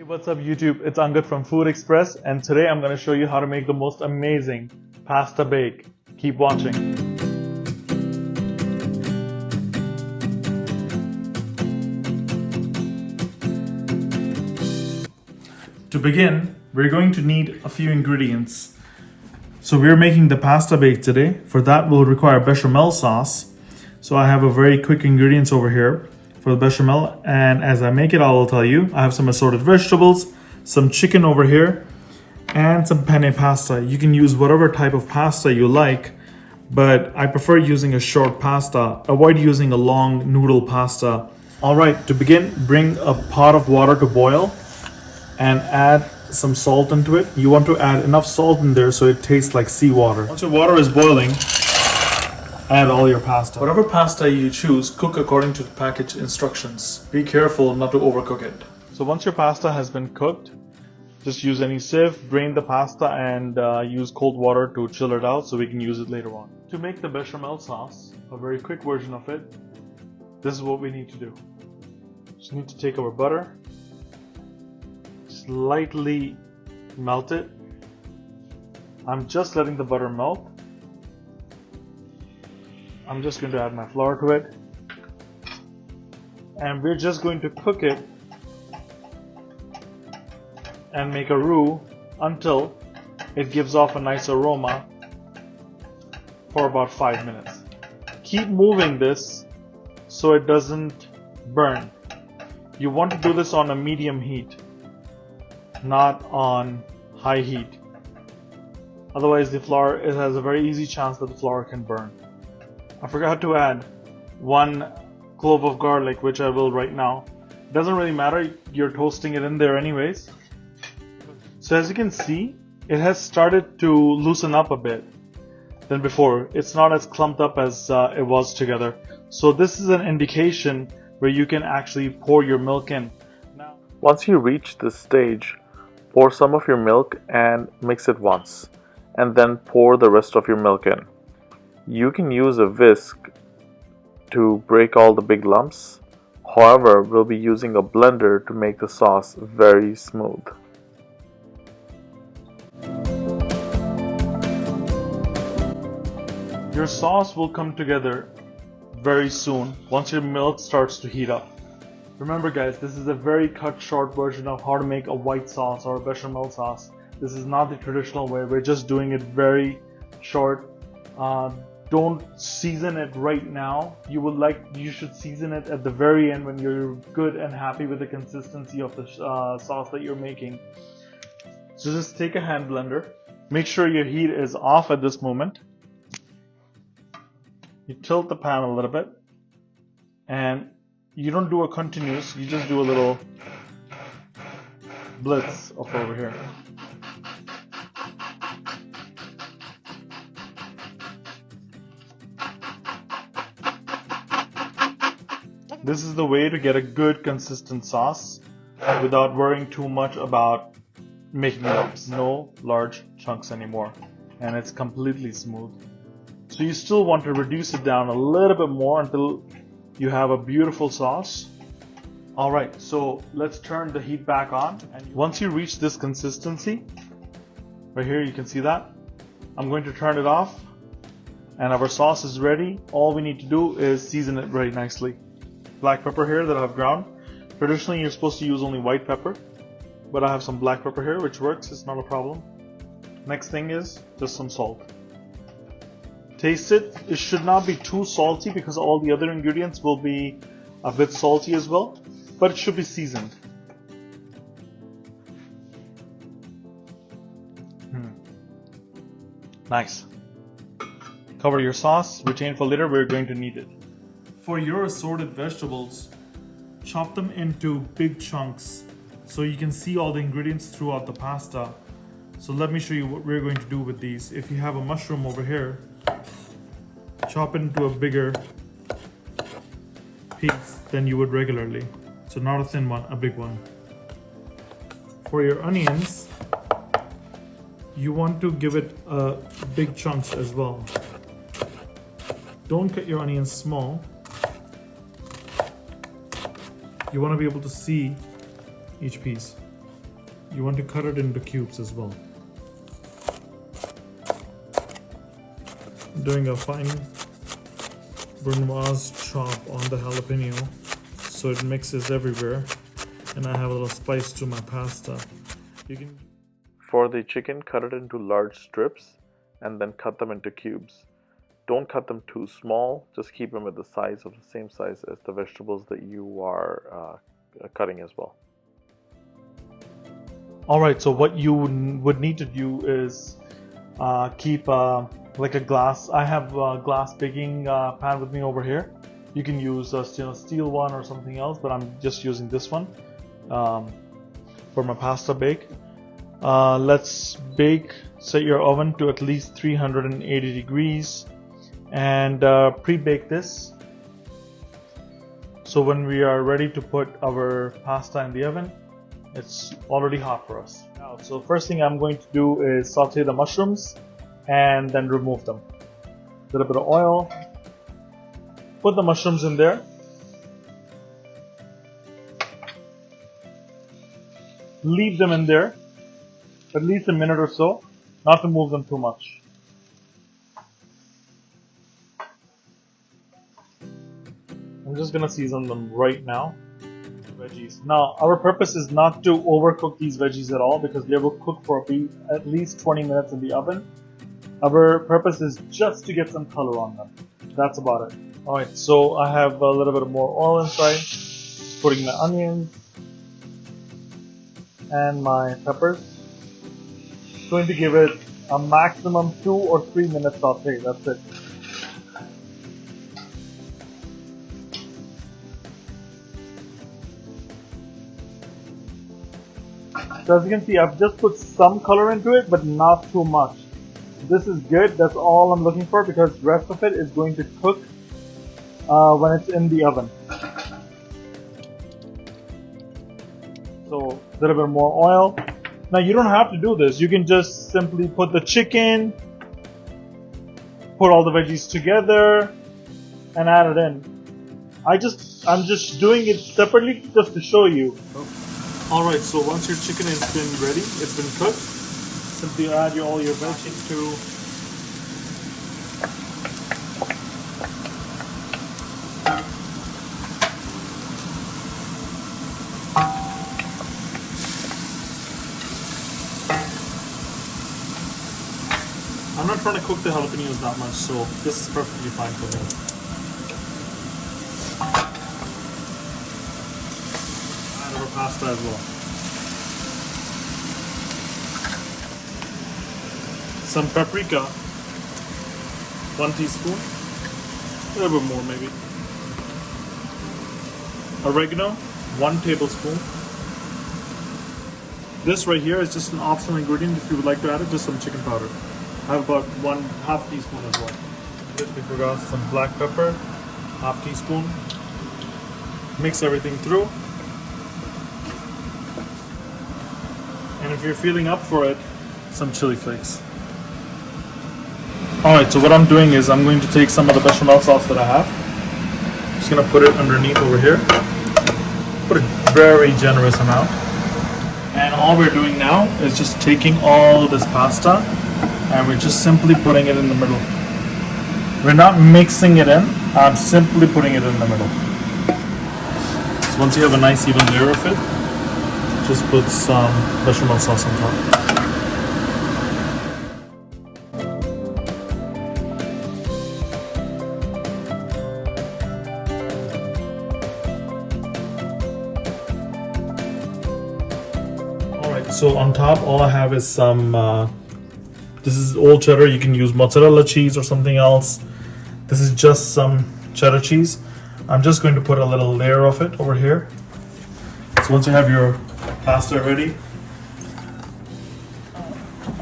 What's up YouTube? It's Angad from Food Express, and today I'm going to show you how to make the most amazing pasta bake. Keep watching. To begin, we're going to need a few ingredients. So we're making the pasta bake today. For that we'll require bechamel sauce. So I have a very quick ingredients over here for the bechamel, and as I make it I will tell you. I have some assorted vegetables, some chicken over here, and some penne pasta. You can use whatever type of pasta you like, but I prefer using a short pasta. Avoid using a long noodle pasta. Alright, to begin, bring a pot of water to boil and add some salt into it. You want to add enough salt in there so it tastes like seawater. Once your water is boiling, add all your pasta. Whatever pasta you choose, cook according to the package instructions. Be careful not to overcook it. So once your pasta has been cooked, just use any sieve, drain the pasta, and use cold water to chill it out so we can use it later on. To make the bechamel sauce, a very quick version of it, this is what we need to do. Just need to take our butter, just lightly melt it. I'm just letting the butter melt. I'm just going to add my flour to it, and we're just going to cook it and make a roux until it gives off a nice aroma for about 5 minutes. Keep moving this so it doesn't burn. You want to do this on a medium heat, not on high heat. Otherwise it has a very easy chance that the flour can burn. I forgot to add 1 clove of garlic, which I will right now. It doesn't really matter, you're toasting it in there anyways. So as you can see, it has started to loosen up a bit than before. It's not as clumped up as it was together. So this is an indication where you can actually pour your milk in. Now, once you reach this stage, pour some of your milk and mix it once, and then pour the rest of your milk in. You can use a whisk to break all the big lumps. However, we'll be using a blender to make the sauce very smooth. Your sauce will come together very soon once your milk starts to heat up. Remember guys, this is a very cut short version of how to make a white sauce or a bechamel sauce. This is not the traditional way. We're just doing it very short. Don't season it right now. You should season it at the very end when you're good and happy with the consistency of the sauce that you're making. So just take a hand blender. Make sure your heat is off at this moment. You tilt the pan a little bit, and you don't do a continuous, you just do a little blitz of over here. This is the way to get a good consistent sauce without worrying too much about making lumps. No large chunks anymore, and it's completely smooth. So you still want to reduce it down a little bit more until you have a beautiful sauce. Alright, so let's turn the heat back on. And once you reach this consistency, right here you can see that, I'm going to turn it off, and our sauce is ready. All we need to do is season it very nicely. Black pepper here that I've ground. Traditionally you're supposed to use only white pepper, but I have some black pepper here which works, it's not a problem. Next thing is just some salt. Taste it. It should not be too salty because all the other ingredients will be a bit salty as well, but it should be seasoned. Nice. Cover your sauce, retain for later, we're going to need it. For your assorted vegetables, chop them into big chunks so you can see all the ingredients throughout the pasta. So let me show you what we're going to do with these. If you have a mushroom over here, chop it into a bigger piece than you would regularly. So not a thin one, a big one. For your onions, you want to give it big chunks as well. Don't cut your onions small. You want to be able to see each piece. You want to cut it into cubes as well. I'm doing a fine Brunoise chop on the jalapeno so it mixes everywhere, and I have a little spice to my pasta. For the chicken, cut it into large strips and then cut them into cubes. Don't cut them too small, just keep them at the same size as the vegetables that you are cutting as well. Alright, so what you would need to do is keep like a glass. I have a glass baking pan with me over here. You can use a stainless steel one or something else, but I'm just using this one for my pasta bake. Let's set your oven to at least 380 degrees and pre-bake this. So when we are ready to put our pasta in the oven, it's already hot for us. Now, so first thing I'm going to do is saute the mushrooms and then remove them. A little bit of oil. Put the mushrooms in there. Leave them in there at least a minute or so, not to move them too much. I'm just gonna season them right now. Veggies. Now, our purpose is not to overcook these veggies at all because they will cook for at least 20 minutes in the oven. Our purpose is just to get some color on them. That's about it. Alright, so I have a little bit more oil inside. Putting my onions and my peppers. Going to give it a maximum 2 or 3 minute saute. That's it. So as you can see, I've just put some color into it, but not too much. This is good. That's all I'm looking for because the rest of it is going to cook when it's in the oven. So a little bit more oil. Now you don't have to do this. You can just simply put the chicken, put all the veggies together, and add it in. I'm just doing it separately just to show you. Alright, so once your chicken has been ready, it's been cooked, simply add all your veggies to I'm not trying to cook the jalapenos that much, so this is perfectly fine for me. Add our pasta as well. Some paprika, 1 teaspoon, a little bit more maybe. Oregano, 1 tablespoon. This right here is just an optional ingredient. If you would like to add it, just some chicken powder. I have about 1/2 teaspoon as well. Just we forgot some black pepper, 1/2 teaspoon. Mix everything through. And if you're feeling up for it, some chili flakes. Alright, so what I'm doing is I'm going to take some of the bechamel sauce that I have. I'm just going to put it underneath over here. Put a very generous amount. And all we're doing now is just taking all this pasta and we're just simply putting it in the middle. We're not mixing it in, I'm simply putting it in the middle. So once you have a nice even layer of it, just put some bechamel sauce on top. Alright, so on top all I have is some this is old cheddar. You can use mozzarella cheese or something else. This is just some cheddar cheese. I'm just going to put a little layer of it over here. So once you have your pasta ready,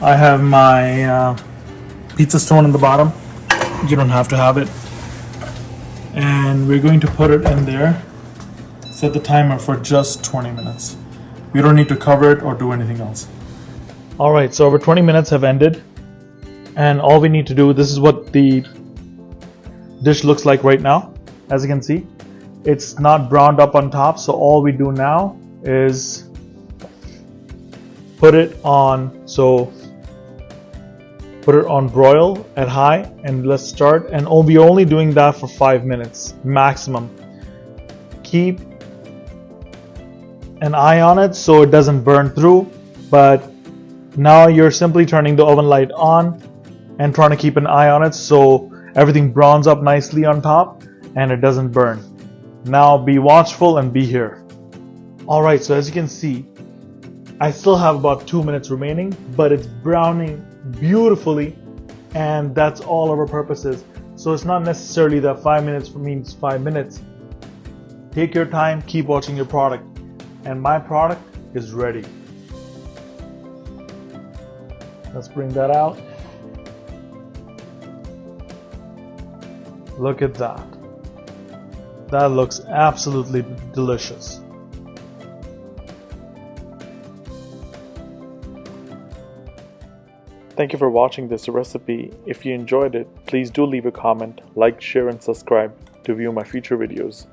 I have my pizza stone in the bottom. You don't have to have it. And we're going to put it in there. Set the timer for just 20 minutes. We don't need to cover it or do anything else. Alright, so our 20 minutes have ended. And all we need to do, this is what the dish looks like right now. As you can see, it's not browned up on top, so all we do now is put it on broil at high, and let's start. And we're only doing that for 5 minutes maximum. Keep an eye on it so it doesn't burn through, but now you're simply turning the oven light on and trying to keep an eye on it so everything browns up nicely on top and it doesn't burn. Now be watchful and be here. Alright, so as you can see, I still have about 2 minutes remaining, but it's browning beautifully, and that's all our purposes. So it's not necessarily that 5 minutes means 5 minutes. Take your time, keep watching your product, and my product is ready. Let's bring that out. Look at that. That looks absolutely delicious. Thank you for watching this recipe. If you enjoyed it, please do leave a comment, like, share, and subscribe to view my future videos.